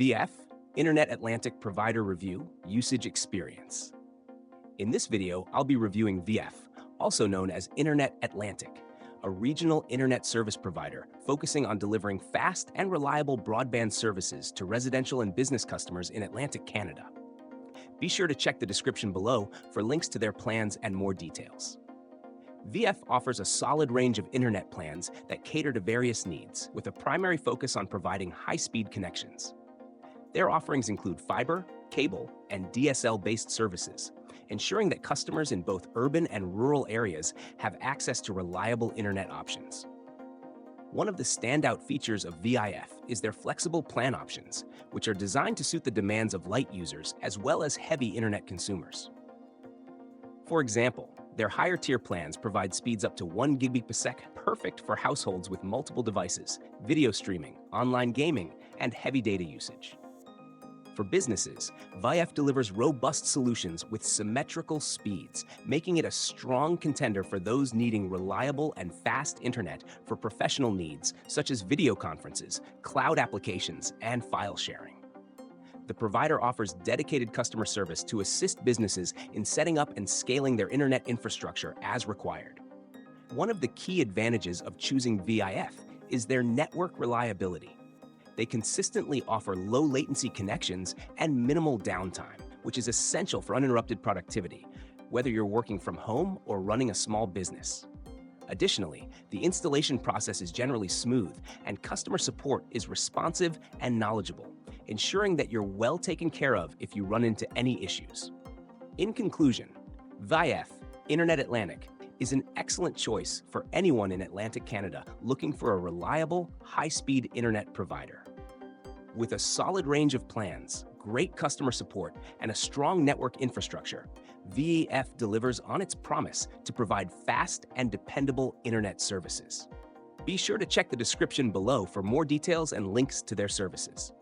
VIF, Internet Atlantic Provider Review, Usage Experience. In this video, I'll be reviewing VIF, also known as Internet Atlantic, a regional internet service provider focusing on delivering fast and reliable broadband services to residential and business customers in Atlantic Canada. Be sure to check the description below for links to their plans and more details. VIF offers a solid range of internet plans that cater to various needs, with a primary focus on providing high-speed connections. Their offerings include fiber, cable, and DSL-based services, ensuring that customers in both urban and rural areas have access to reliable internet options. One of the standout features of VIF is their flexible plan options, which are designed to suit the demands of light users as well as heavy internet consumers. For example, their higher-tier plans provide speeds up to 1 gigabit per second, perfect for households with multiple devices, video streaming, online gaming, and heavy data usage. For businesses, VIF delivers robust solutions with symmetrical speeds, making it a strong contender for those needing reliable and fast internet for professional needs such as video conferences, cloud applications, and file sharing. The provider offers dedicated customer service to assist businesses in setting up and scaling their internet infrastructure as required. One of the key advantages of choosing VIF is their network reliability. They consistently offer low-latency connections and minimal downtime, which is essential for uninterrupted productivity, whether you're working from home or running a small business. Additionally, the installation process is generally smooth, and customer support is responsive and knowledgeable, ensuring that you're well taken care of if you run into any issues. In conclusion, VIF, Internet Atlantic, is an excellent choice for anyone in Atlantic Canada looking for a reliable, high-speed internet provider. With a solid range of plans, great customer support, and a strong network infrastructure, VIF delivers on its promise to provide fast and dependable internet services. Be sure to check the description below for more details and links to their services.